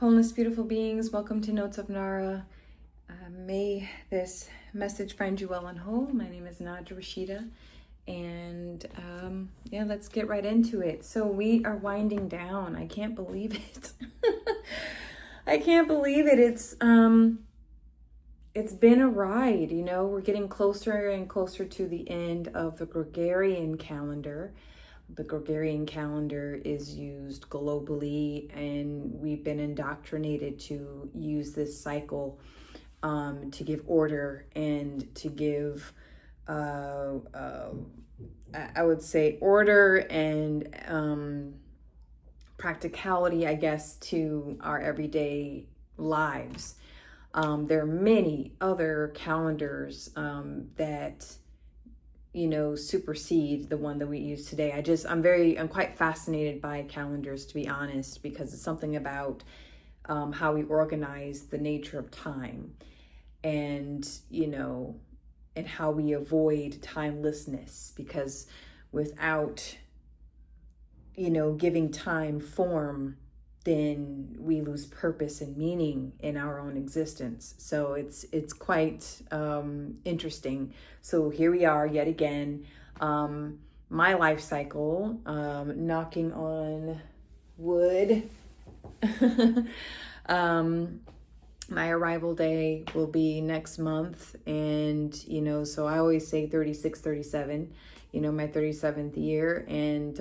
Wholeness, beautiful beings, welcome to Notes of Nara. May this message find you well and whole. My name is Nadja Rashida, and let's get right into it. So we are winding down. I can't believe it. I can't believe it. It's been a ride. We're getting closer and closer to the end of the Gregorian calendar. The Gregorian calendar is used globally, and we've been indoctrinated to use this cycle to give order and to give, I would say, order and practicality, I guess, to our everyday lives. There are many other calendars that supersede the one that we use today. I'm quite fascinated by calendars, to be honest, because it's something about how we organize the nature of time and how we avoid timelessness, because without, giving time form, then we lose purpose and meaning in our own existence. So it's quite interesting. So here we are yet again, my life cycle, knocking on wood. My arrival day will be next month, and so I always say 36, 37, my 37th year, and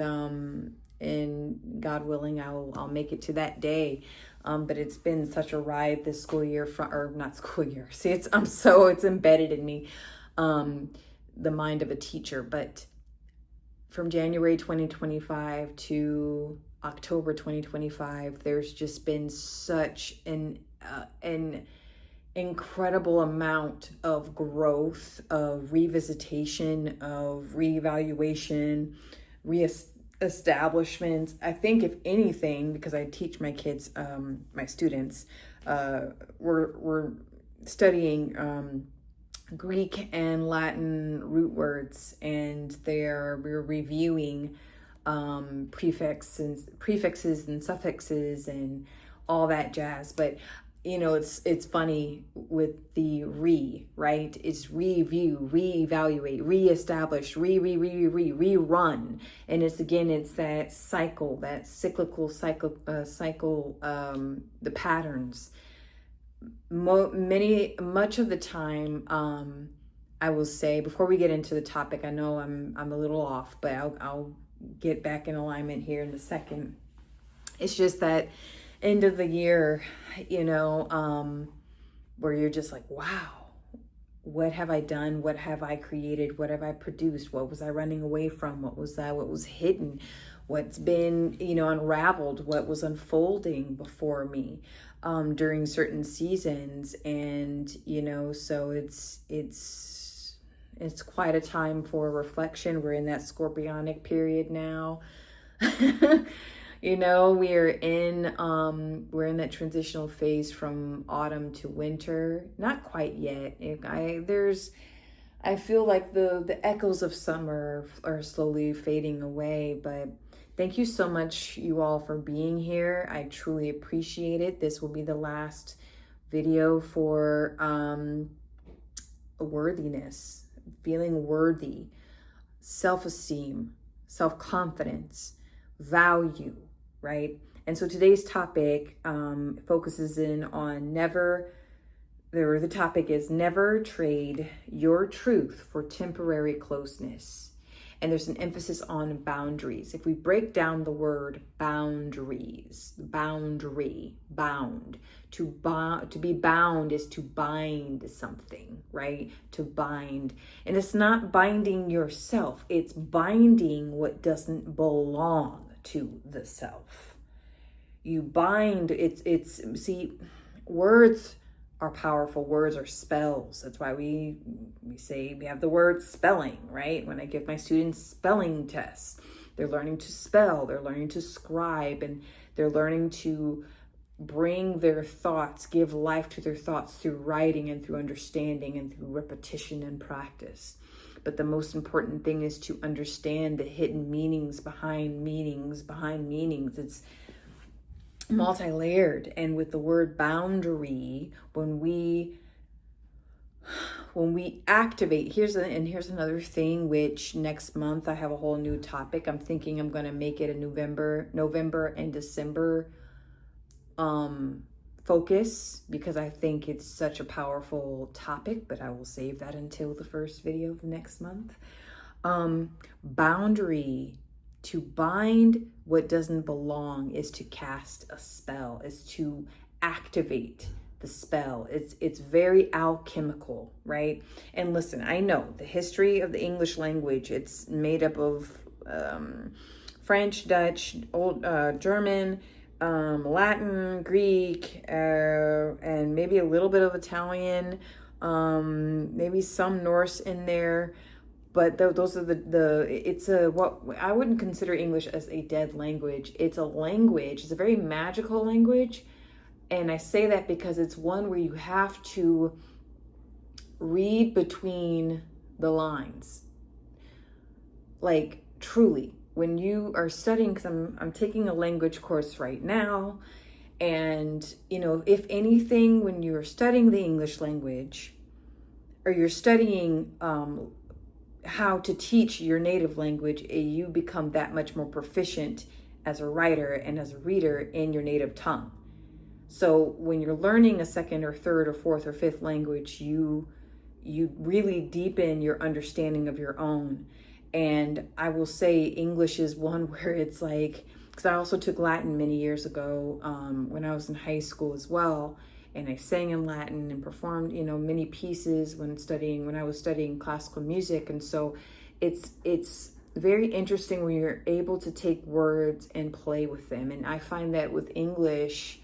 God willing, I'll make it to that day. But it's been such a ride this school year, or not school year. See, it's embedded in me, the mind of a teacher. But from January 2025 to October 2025, there's just been such an incredible amount of growth, of revisitation, of reevaluation, establishments. I think, if anything, because I teach my kids, my students, we're studying Greek and Latin root words, and we're reviewing prefixes and suffixes and all that jazz. But it's funny with the right? It's review, reevaluate, reestablish, rerun. And it's that cycle, that cyclical cycle, the patterns. Much of the time, I will say, before we get into the topic, I know I'm a little off, but I'll get back in alignment here in a second. It's just that end of the year, where you're just like, wow, what have I done? What have I created? What have I produced? What was I running away from? What was that? What was hidden? What's been, unraveled? What was unfolding before me during certain seasons? And, so it's quite a time for reflection. We're in that scorpionic period now. We're in that transitional phase from autumn to winter. Not quite yet. I feel like the echoes of summer are slowly fading away, but thank you so much, you all, for being here. I truly appreciate it. This will be the last video for worthiness, feeling worthy, self-esteem, self-confidence, value, right? And so today's topic focuses in on the topic is never trade your truth for temporary closeness. And there's an emphasis on boundaries. If we break down the word boundaries, bound, to be bound is to bind something, right? To bind. And it's not binding yourself. It's binding what doesn't belong to the self. You bind, see, words are powerful. Words are spells. That's why we say we have the word spelling, right? When I give my students spelling tests, they're learning to spell, they're learning to scribe, and they're learning to bring their thoughts, give life to their thoughts through writing and through understanding and through repetition and practice. But the most important thing is to understand the hidden meanings behind meanings. multi-layered. And with the word boundary, when we activate, here's another thing, which next month I have a whole new topic. I'm thinking I'm going to make it a November and December focus, because I think it's such a powerful topic, but I will save that until the first video of next month. Boundary, to bind what doesn't belong, is to cast a spell, is to activate the spell. It's very alchemical, right? And listen, I know the history of the English language, it's made up of French, Dutch, old German, Latin, Greek, and maybe a little bit of Italian, maybe some Norse in there. But those are what I wouldn't consider English as a dead language. It's a language. It's a very magical language. And I say that because it's one where you have to read between the lines. Like, truly, when you are studying, because I'm taking a language course right now. And, if anything, when you're studying the English language, or you're studying how to teach your native language, you become that much more proficient as a writer and as a reader in your native tongue. So when you're learning a second or third or fourth or fifth language, you really deepen your understanding of your own. And I will say English is one where it's like, because I also took Latin many years ago when I was in high school as well. And I sang in Latin and performed, many pieces when I was studying classical music. And so it's very interesting when you're able to take words and play with them. And I find that with English,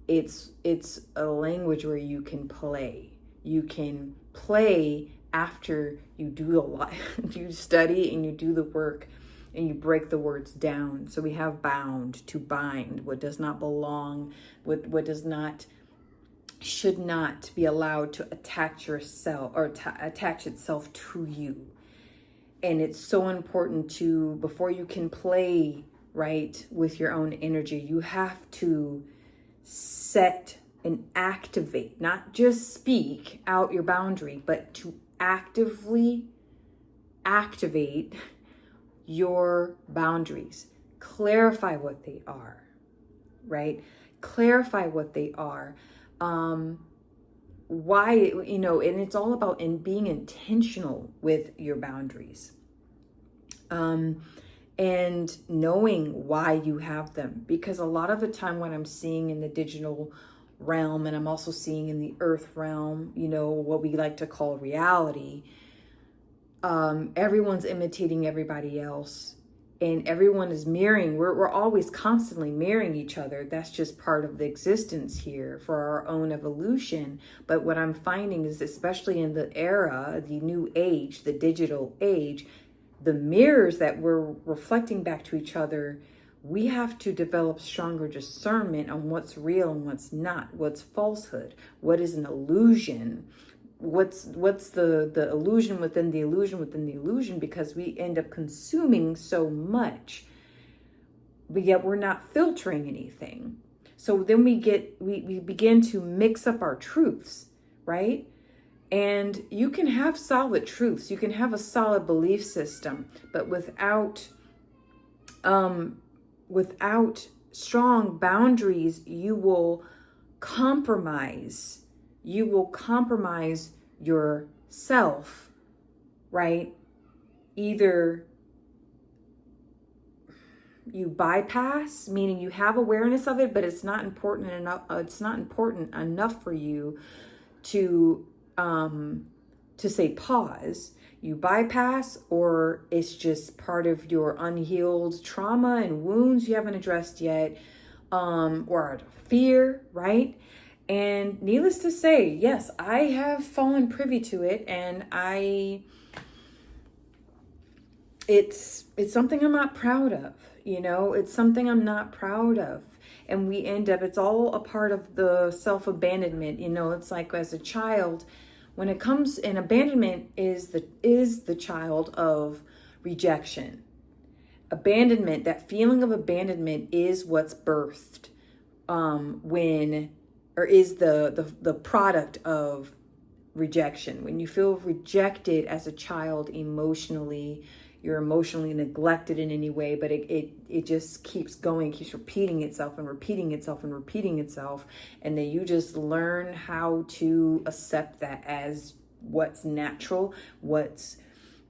it's a language where you can play. You can play after you do a lot. You study and you do the work and you break the words down. So we have bound, to bind, what does not belong, what does not, should not be allowed to attach yourself or attach itself to you. And it's so important to, before you can play right with your own energy, you have to set and activate, not just speak out your boundary, but to actively activate your boundaries. Clarify what they are, right? Clarify what they are. Why, and it's all about being intentional with your boundaries. And knowing why you have them. Because a lot of the time what I'm seeing in the digital realm, and I'm also seeing in the earth realm, what we like to call reality, everyone's imitating everybody else. And everyone is mirroring. We're always constantly mirroring each other. That's just part of the existence here for our own evolution. But what I'm finding is, especially in the era, the new age, the digital age, the mirrors that we're reflecting back to each other, we have to develop stronger discernment on what's real and what's not, what's falsehood, what is an illusion, what's the illusion within the illusion within the illusion, because we end up consuming so much, but yet we're not filtering anything. So then we begin to mix up our truths, right? And you can have solid truths, you can have a solid belief system, but without strong boundaries, you will compromise yourself, right? Either you bypass, meaning you have awareness of it, but it's not important enough. It's not important enough for you to say pause. You bypass, or it's just part of your unhealed trauma and wounds you haven't addressed yet, or out of fear, right? And needless to say, yes, I have fallen privy to it, and it's something I'm not proud of, it's something I'm not proud of. And we end up, it's all a part of the self-abandonment, it's like as a child, when it comes, and abandonment is the child of rejection. Abandonment, that feeling of abandonment is what's birthed is the product of rejection. When you feel rejected as a child emotionally, you're emotionally neglected in any way, but it just keeps going, keeps repeating itself and repeating itself and repeating itself. And then you just learn how to accept that as what's natural, what's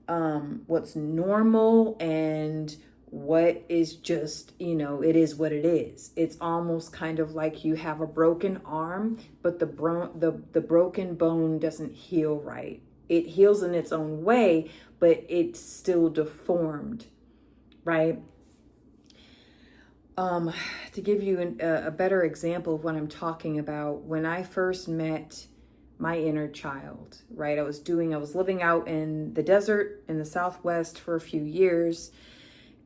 normal, and what is just, it is what it is. It's almost kind of like you have a broken arm, but the broken bone doesn't heal right. It heals in its own way, but it's still deformed, right? To give you a better example of what I'm talking about, when I first met my inner child, right? I was living out in the desert in the Southwest for a few years,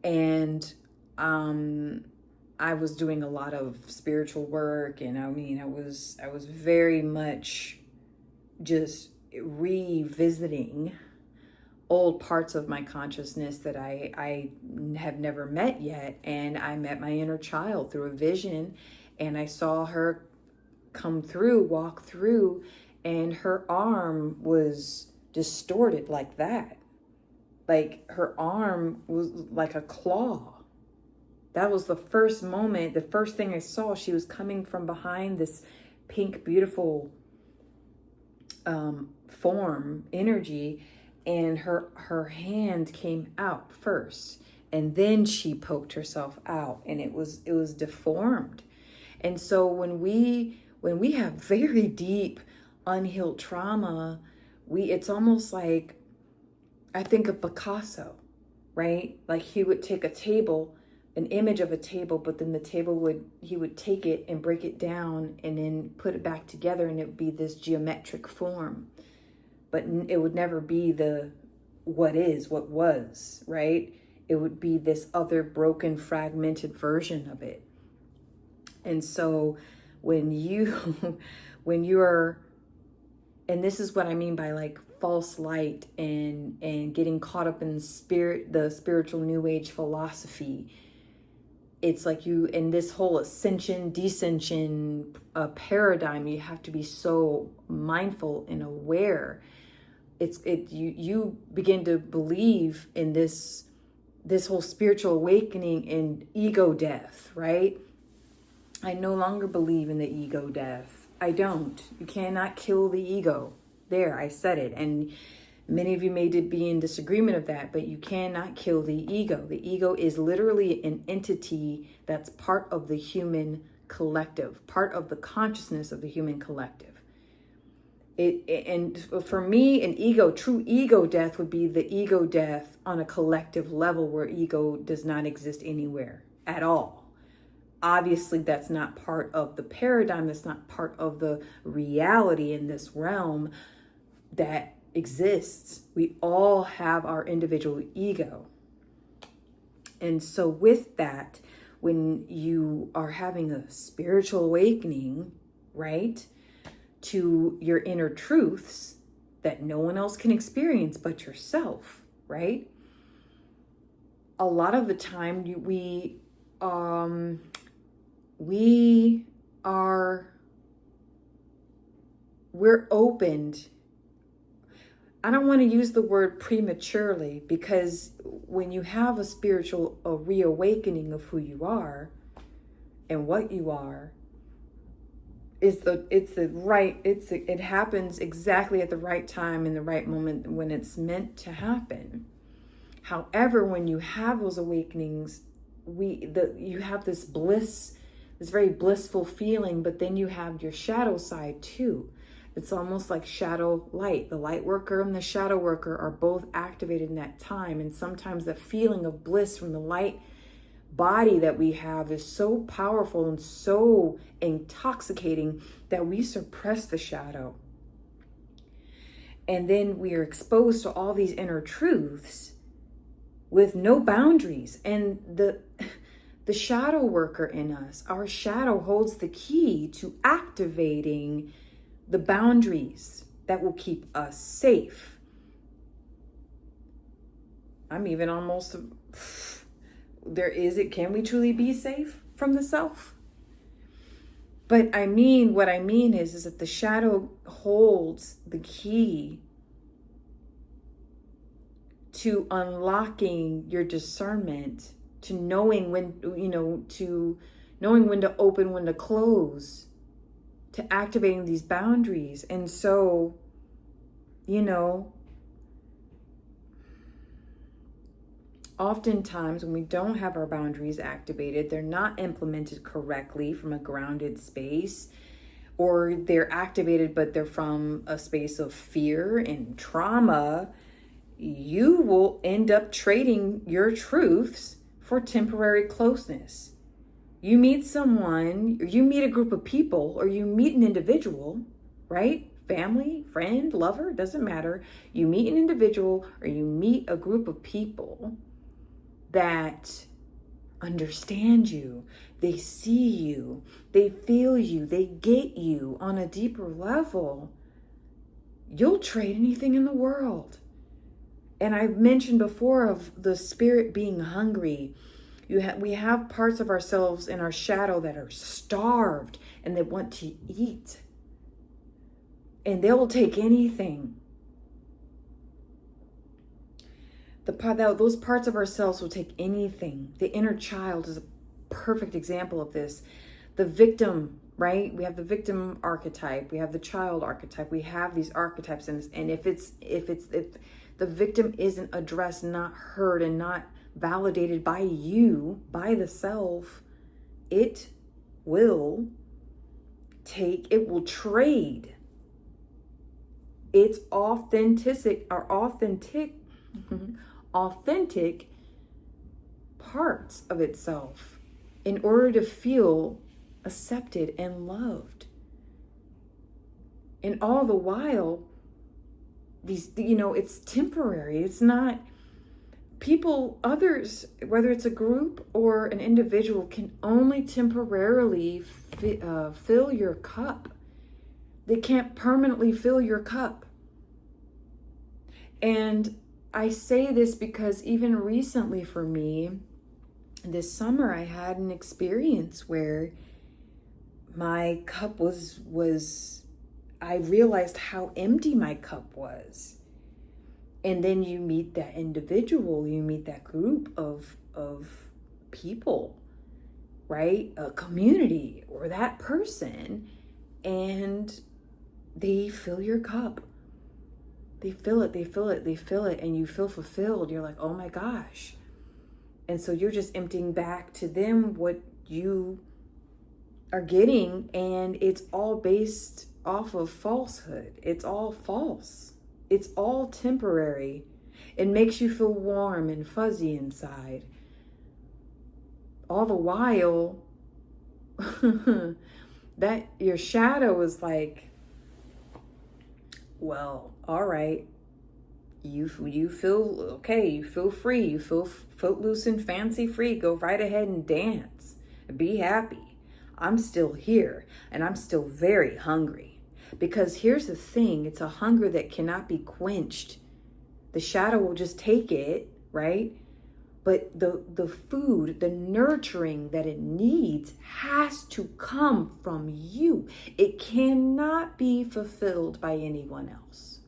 and I was doing a lot of spiritual work, and I was very much just revisiting old parts of my consciousness that I have never met yet. And I met my inner child through a vision, and I saw her walk through, and her arm was distorted like that. Like her arm was like a claw. That was the first moment, the first thing I saw. She was coming from behind this pink, beautiful form, energy, and her hand came out first, and then she poked herself out, and it was deformed. And so when we have very deep unhealed trauma, it's almost like, I think of Picasso, right? Like he would take a table, an image of a table, but then he would take it and break it down and then put it back together, and it would be this geometric form. But it would never be what was, right? It would be this other broken, fragmented version of it. And so when you are, and this is what I mean by like false light and getting caught up in the spiritual new age philosophy, it's like you, in this whole ascension, descension paradigm, you have to be so mindful and aware. You begin to believe in this whole spiritual awakening and ego death, right? I no longer believe in the ego death. I don't. You cannot kill the ego. There, I said it. And many of you may be in disagreement of that, but you cannot kill the ego. The ego is literally an entity that's part of the human collective, part of the consciousness of the human collective. And for me, true ego death would be the ego death on a collective level where ego does not exist anywhere at all. Obviously, that's not part of the paradigm. That's not part of the reality in this realm that exists. We all have our individual ego. And so with that, when you are having a spiritual awakening, right, to your inner truths that no one else can experience but yourself, right? A lot of the time we're opened. I don't want to use the word prematurely, because when you have a reawakening of who you are and what you are, it happens exactly at the right time, in the right moment, when it's meant to happen. However, when you have those awakenings, you have this bliss, this very blissful feeling, but then you have your shadow side too. It's almost like shadow light. The light worker and the shadow worker are both activated in that time. And sometimes the feeling of bliss from the light body that we have is so powerful and so intoxicating that we suppress the shadow. And then we are exposed to all these inner truths with no boundaries. And the shadow worker in us, our shadow, holds the key to activating the boundaries that will keep us safe. I'm even almost, can we truly be safe from the self? But what I mean is that the shadow holds the key to unlocking your discernment, to knowing when, to knowing when to open, when to close, to activating these boundaries. And so, oftentimes when we don't have our boundaries activated, they're not implemented correctly from a grounded space, or they're activated, but they're from a space of fear and trauma. You will end up trading your truths for temporary closeness. You meet someone, or you meet a group of people, or you meet an individual, right? Family, friend, lover, doesn't matter. You meet an individual or you meet a group of people that understand you. They see you, they feel you, they get you on a deeper level. You'll trade anything in the world. And I've mentioned before of the spirit being hungry. We have parts of ourselves in our shadow that are starved and they want to eat. And they will take anything. Those parts of ourselves will take anything. The inner child is a perfect example of this. The victim, right? We have the victim archetype. We have the child archetype. We have these archetypes, and if the victim isn't addressed, not heard, and not validated by you, by the self, it will trade its authentic parts of itself in order to feel accepted and loved. And all the while, it's temporary. It's not others, whether it's a group or an individual, can only temporarily fill your cup. They can't permanently fill your cup. And I say this because even recently for me, this summer, I had an experience where my cup I realized how empty my cup was. And then you meet that individual, you meet that group of people, right? A community or that person, and they fill your cup. They fill it, and you feel fulfilled. You're like, oh my gosh. And so you're just emptying back to them what you are getting, and it's all based off of falsehood. It's all false. It's all temporary. It makes you feel warm and fuzzy inside. All the while, that your shadow is like, well, all right. You feel okay. You feel free. You feel footloose and fancy free. Go right ahead and dance. Be happy. I'm still here, and I'm still very hungry. Because here's the thing, it's a hunger that cannot be quenched. The shadow will just take it, right? But the food, the nurturing that it needs has to come from you. It cannot be fulfilled by anyone else.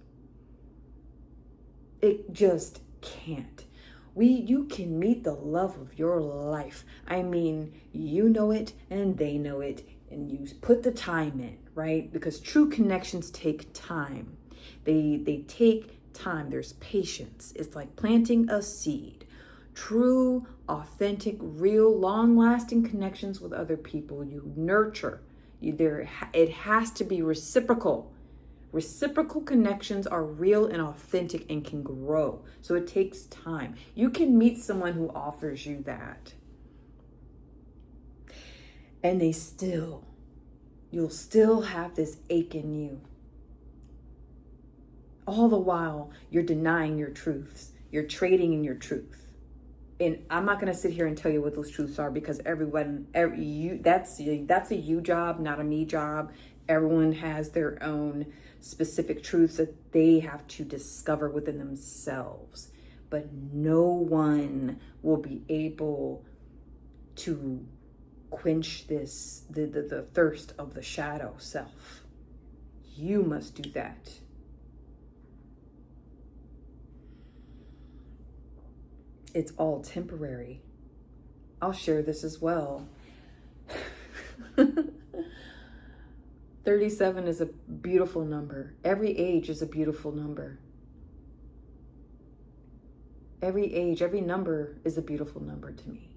It just can't. You can meet the love of your life. I mean, you know it and they know it, and you put the time in, right? Because true connections take time. They take time. There's patience. It's like planting a seed. True, authentic, real, long-lasting connections with other people. You nurture. It has to be reciprocal. Reciprocal connections are real and authentic and can grow. So it takes time. You can meet someone who offers you that, and you'll still have this ache in you. All the while, you're denying your truths. You're trading in your truth. And I'm not going to sit here and tell you what those truths are, because that's a you job, not a me job. Everyone has their own specific truths that they have to discover within themselves. But no one will be able to quench the thirst of the shadow self. You must do that. It's all temporary. I'll share this as well. 37 is a beautiful number. Every age is a beautiful number. Every age, every number is a beautiful number to me.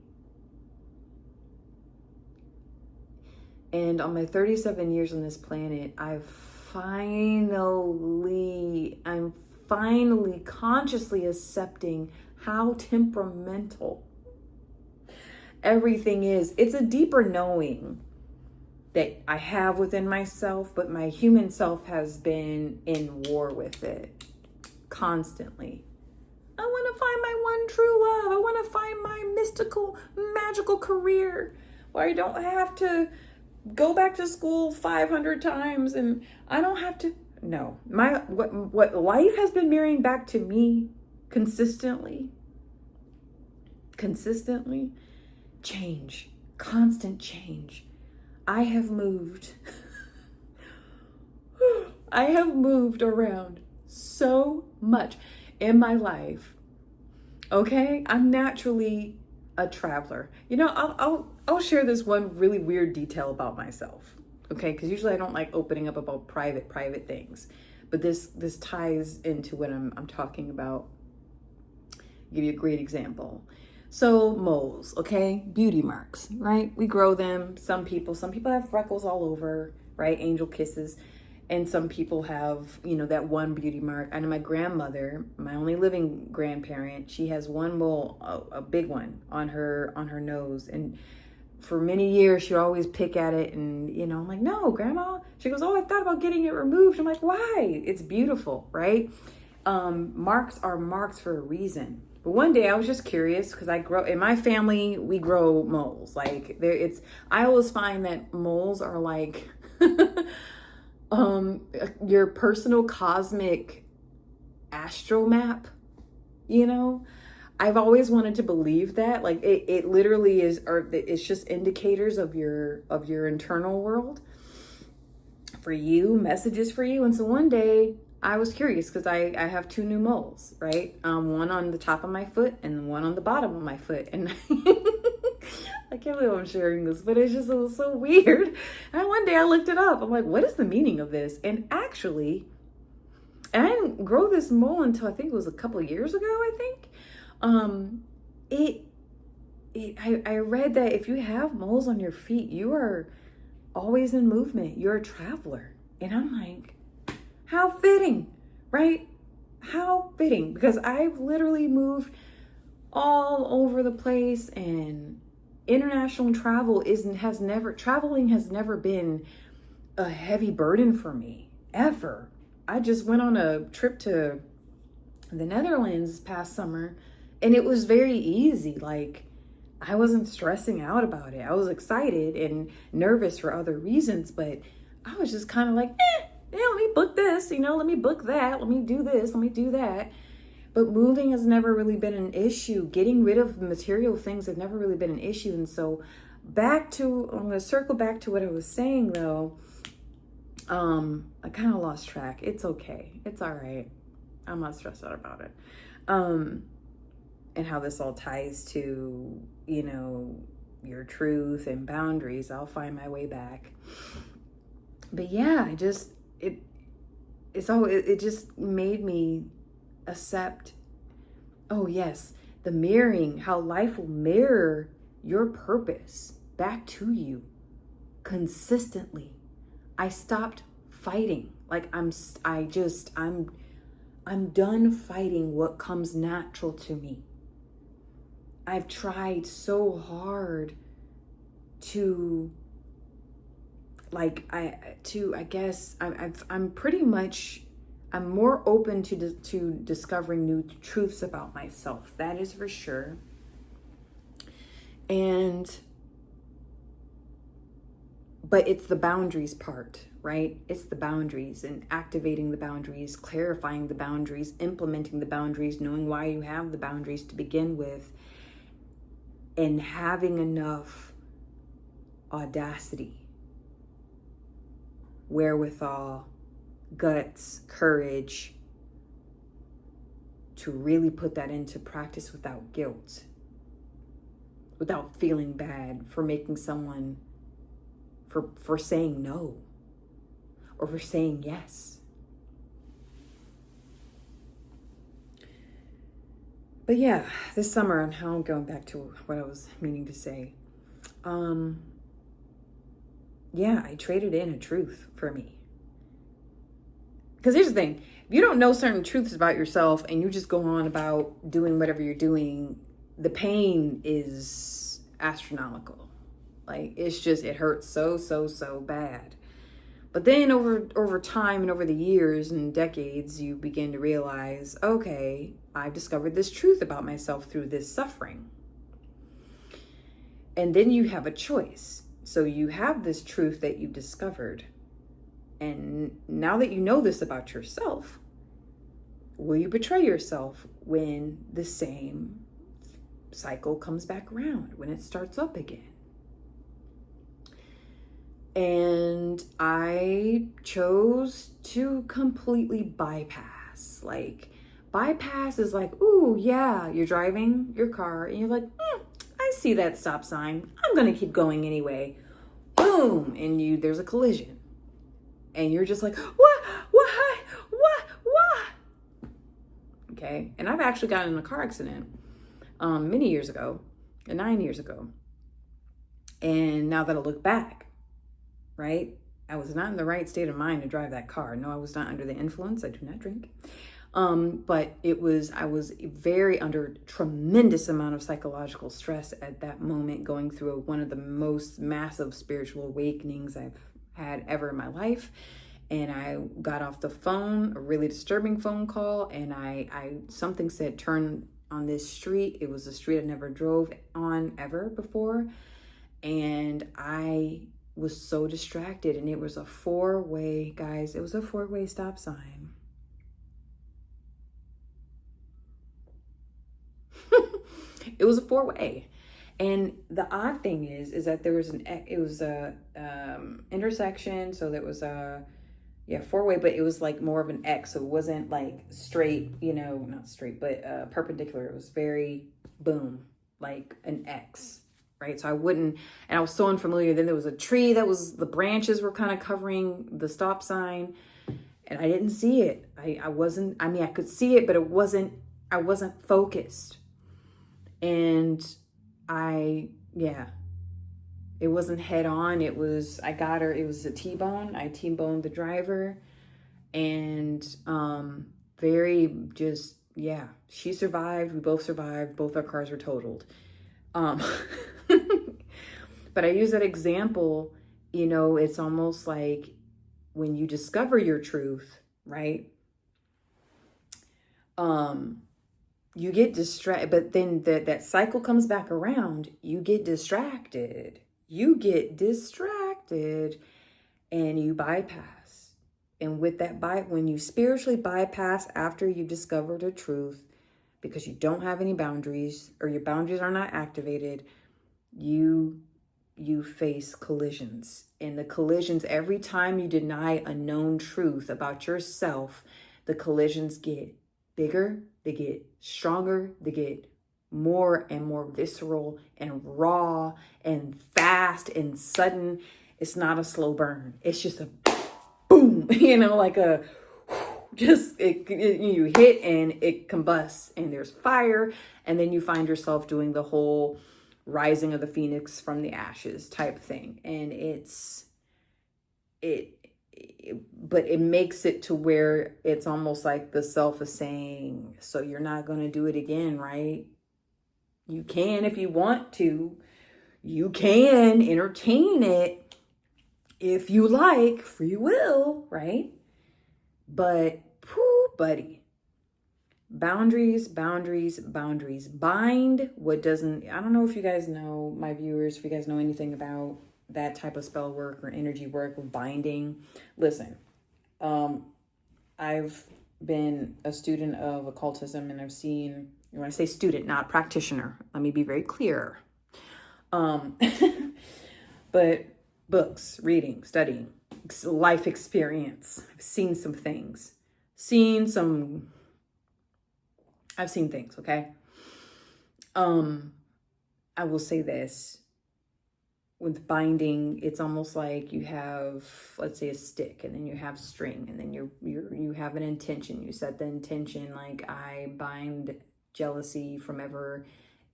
And on my 37 years on this planet, I'm finally consciously accepting how temperamental everything is. It's a deeper knowing that I have within myself, but my human self has been in war with it constantly. I want to find my one true love. I want to find my mystical, magical career where I don't have to go back to school 500 times and I don't have to. No, what life has been mirroring back to me consistently, change, constant change. I have moved around so much in my life. Okay, I'm naturally a traveler. You know, I'll share this one really weird detail about myself. Okay, because usually I don't like opening up about private things, but this ties into what I'm talking about. I'll give you a great example. So moles, okay, beauty marks, right? We grow them. Some people have freckles all over, right? Angel kisses. And some people have, you know, that one beauty mark. I know my grandmother, my only living grandparent, she has one mole, a big one on her nose. And for many years, she'd always pick at it. And, you know, I'm like, no, Grandma. She goes, oh, I thought about getting it removed. I'm like, why? It's beautiful, right? Marks are marks for a reason. But one day I was just curious because in my family, we grow moles. Like I always find that moles are like your personal cosmic astro map, you know? I've always wanted to believe that. Like it literally is, or it's just indicators of your internal world for you, messages for you. And so one day I was curious because I have two new moles, right? One on the top of my foot and one on the bottom of my foot. And I can't believe I'm sharing this, but it was so weird. And one day I looked it up. I'm like, what is the meaning of this? And actually, I didn't grow this mole until I think it was a couple of years ago, I think. I read that if you have moles on your feet, you are always in movement. You're a traveler. And I'm like, how fitting, right? How fitting, because I've literally moved all over the place, and international traveling has never been a heavy burden for me, ever. I just went on a trip to the Netherlands this past summer, and it was very easy. Like, I wasn't stressing out about it. I was excited and nervous for other reasons, but I was just kind of like, yeah, let me book this, you know, let me book that, let me do this, let me do that. But moving has never really been an issue. Getting rid of material things have never really been an issue. And so I'm going to circle back to what I was saying though. I kind of lost track. It's okay. It's all right. I'm not stressed out about it. And how this all ties to, you know, your truth and boundaries. I'll find my way back. But yeah, it just made me accept, oh yes, the mirroring, how life will mirror your purpose back to you consistently. I stopped fighting. Like I'm done fighting what comes natural to me. I've tried so hard to I'm more open to discovering new truths about myself. That is for sure. But it's the boundaries part, right? It's the boundaries and activating the boundaries, clarifying the boundaries, implementing the boundaries, knowing why you have the boundaries to begin with, and having enough audacity, wherewithal, guts, courage to really put that into practice without guilt, without feeling bad for making someone, for saying no or for saying yes. But yeah, this summer, and how I'm going back to what I was meaning to say. Yeah, I traded in a truth for me. Because here's the thing, if you don't know certain truths about yourself and you just go on about doing whatever you're doing, the pain is astronomical. Like, it's just, it hurts so bad. But then over time and over the years and decades, you begin to realize, okay, I've discovered this truth about myself through this suffering. And then you have a choice. So you have this truth that you've discovered. And now that you know this about yourself, will you betray yourself when the same cycle comes back around, when it starts up again? And I chose to completely bypass. Like, bypass is like, ooh, yeah, you're driving your car and you're like, I see that stop sign. I'm going to keep going anyway. Boom. And there's a collision. And you're just like, what? Okay. And I've actually gotten in a car accident many years ago, 9 years ago. And now that I look back, right, I was not in the right state of mind to drive that car. No, I was not under the influence. I do not drink. But I was very under tremendous amount of psychological stress at that moment, going through one of the most massive spiritual awakenings I've had ever in my life. And I got off the phone, a really disturbing phone call, and something said, turn on this street. It was a street I never drove on ever before. And I was so distracted, and it was a 4-way, guys. It was a 4-way stop sign. It was a 4-way. And the odd thing is that there was a intersection. So there was a 4-way, but it was like more of an X. So it wasn't like straight, not straight, but perpendicular. It was very boom, like an X, right? So and I was so unfamiliar. Then there was a tree the branches were kind of covering the stop sign, and I didn't see it. I could see it, but I wasn't focused. And it wasn't head on. It was a T-bone. I T-boned the driver, and she survived. We both survived. Both our cars were totaled. But I use that example, it's almost like when you discover your truth, right? You get distracted, but then that cycle comes back around. You get distracted. And you bypass. And with that when you spiritually bypass after you've discovered a truth, because you don't have any boundaries or your boundaries are not activated, you face collisions. And the collisions, every time you deny a known truth about yourself, the collisions get bigger, they get stronger, they get more and more visceral and raw and fast and sudden. It's not a slow burn. It's just a boom, like you hit and it combusts and there's fire. And then you find yourself doing the whole rising of the phoenix from the ashes type thing. And but it makes it to where it's almost like the self is saying, so you're not going to do it again, right? You can if you want to. You can entertain it if you like, free will, right? But, buddy, boundaries. Bind what doesn't, I don't know if you guys know, my viewers, if you guys know anything about that type of spell work or energy work with binding. Listen, I've been a student of occultism, and I've seen, when I say student, not practitioner, let me be very clear. But books, reading, studying, life experience. I've seen some things. I've seen things, okay? I will say this. With binding, it's almost like you have, let's say, a stick, and then you have string, and then you have an intention. You set the intention, like, I bind jealousy from ever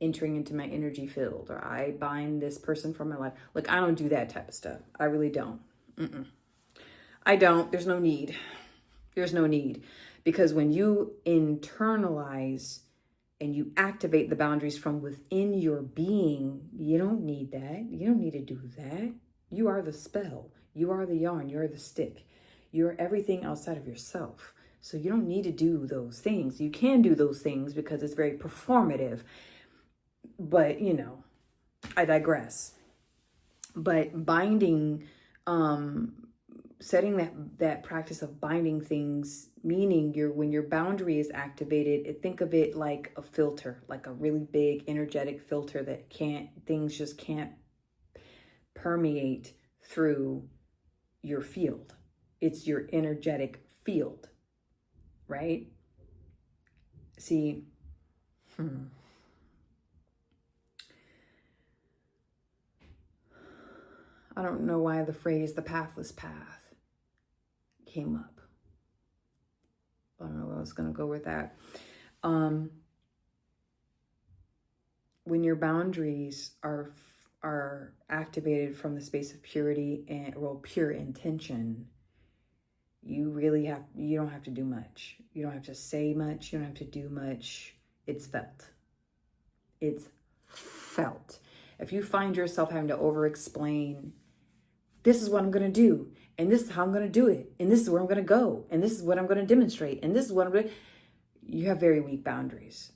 entering into my energy field, or I bind this person from my life. Look, I don't do that type of stuff. I really don't. I don't. There's no need. There's no need. Because when you internalize and you activate the boundaries from within your being, you don't need that. You don't need to do that. You are the spell. You are the yarn. You're the stick. You're everything outside of yourself. So you don't need to do those things. You can do those things because it's very performative. But, I digress. But binding, setting that practice of binding things, meaning when your boundary is activated, think of it like a filter, like a really big energetic filter that things just can't permeate through your field. It's your energetic field, right? See, I don't know why the phrase "the pathless path" came up. I don't know. I was going to go with that. When your boundaries are activated from the space of purity and pure intention, you don't have to do much. You don't have to say much. You don't have to do much. It's felt. It's felt. If you find yourself having to over-explain, this is what I'm going to do, and this is how I'm going to do it, and this is where I'm going to go, and this is what I'm going to demonstrate, and this is what I'm going to... You have very weak boundaries.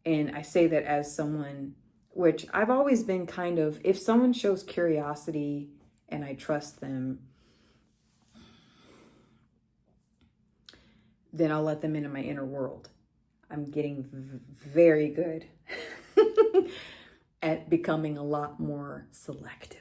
And I say that as someone, which I've always been kind of, if someone shows curiosity and I trust them, then I'll let them into my inner world. I'm getting very good at becoming a lot more selective.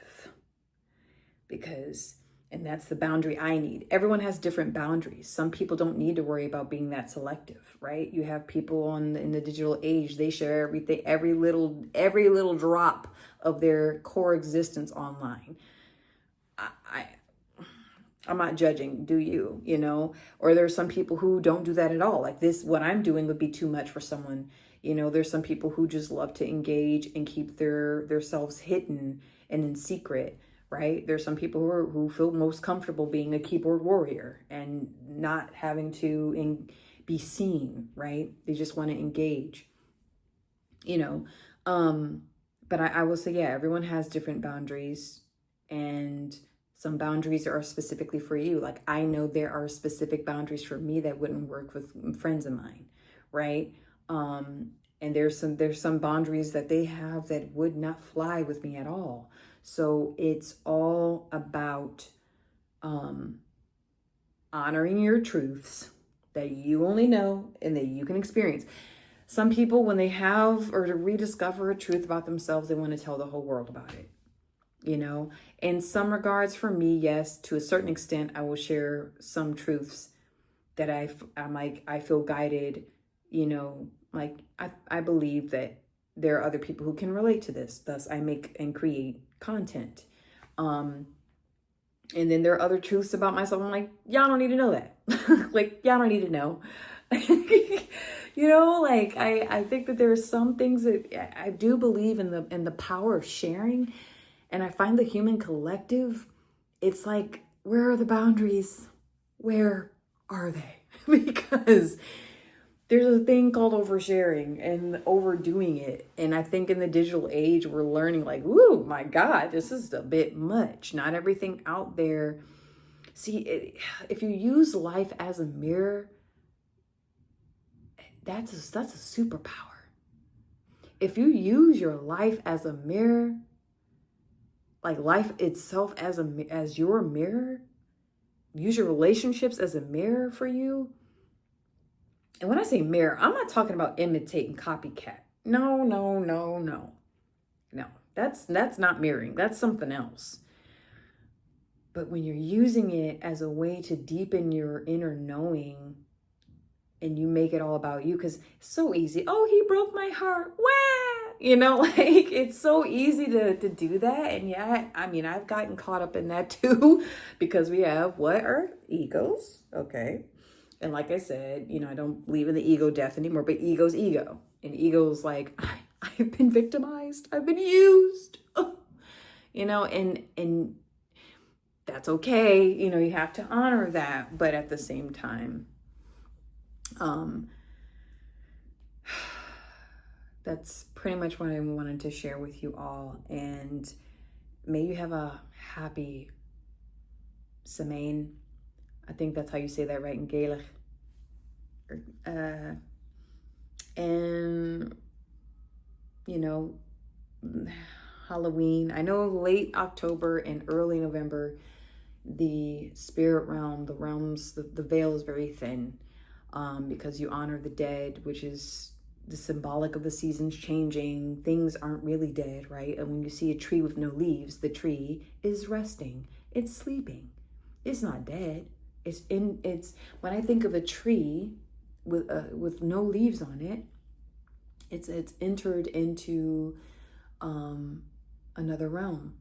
And that's the boundary I need. Everyone has different boundaries. Some people don't need to worry about being that selective, right? You have people in the digital age, they share everything, every little drop of their core existence online. I'm not judging, do you? Or there's some people who don't do that at all. Like this, what I'm doing would be too much for someone. There's some people who just love to engage and keep their selves hidden and in secret. Right? There's some people who feel most comfortable being a keyboard warrior and not having to be seen, right? They just want to engage, But I will say, yeah, everyone has different boundaries, and some boundaries are specifically for you. Like I know there are specific boundaries for me that wouldn't work with friends of mine, right? And there's some boundaries that they have that would not fly with me at all. So it's all about honoring your truths that you only know and that you can experience. Some people, when they have or to rediscover a truth about themselves, they want to tell the whole world about it. In some regards, for me, yes, to a certain extent, I will share some truths that I feel guided, like I believe that there are other people who can relate to this. Thus, I make and create content. And then there are other truths about myself. I'm like, y'all don't need to know that. Like, y'all don't need to know. I think that there are some things that I do believe in the power of sharing. And I find the human collective, it's like, where are the boundaries? Where are they? Because there's a thing called oversharing and overdoing it. And I think in the digital age, we're learning like, ooh, my God, this is a bit much. Not everything out there. See, if you use life as a mirror, that's a superpower. If you use your life as a mirror, like life itself as your mirror, use your relationships as a mirror for you. And when I say mirror, I'm not talking about imitate and copycat. No. That's not mirroring. That's something else. But when you're using it as a way to deepen your inner knowing, and you make it all about you, because it's so easy. Oh, he broke my heart. Wah! Like it's so easy to do that. And yeah, I mean, I've gotten caught up in that too, because we have what are egos. Okay. And like I said, I don't believe in the ego death anymore, but ego's ego. And ego's like, I've been victimized. I've been used. And that's okay. You have to honor that. But at the same time, that's pretty much what I wanted to share with you all. And may you have a happy Semaine. I think that's how you say that, right, in Gaelic. And Halloween. I know late October and early November, the spirit realm, the realms, the veil is very thin, because you honor the dead, which is the symbolic of the seasons changing. Things aren't really dead, right? And when you see a tree with no leaves, the tree is resting. It's sleeping. It's not dead. It's when I think of a tree with no leaves on it, it's entered into another realm,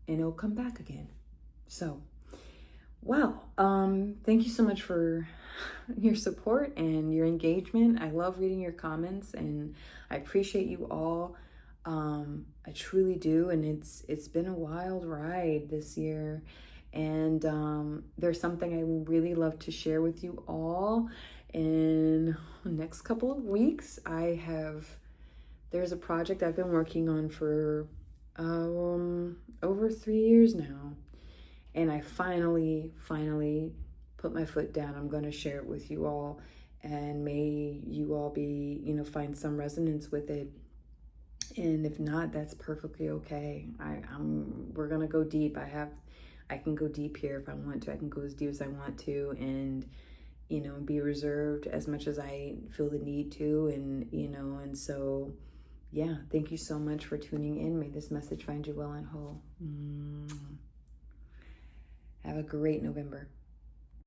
and it'll come back again. So, wow. Thank you so much for your support and your engagement. I love reading your comments, and I appreciate you all. I truly do. And it's been a wild ride this year. And there's something I really love to share with you all in the next couple of weeks. There's a project I've been working on for over 3 years now. And I finally put my foot down. I'm going to share it with you all, and may you all find some resonance with it. And if not, that's perfectly okay. We're going to go deep. I can go deep here if I want to. I can go as deep as I want to, and be reserved as much as I feel the need to. And so, yeah, thank you so much for tuning in. May this message find you well and whole. Have a great November.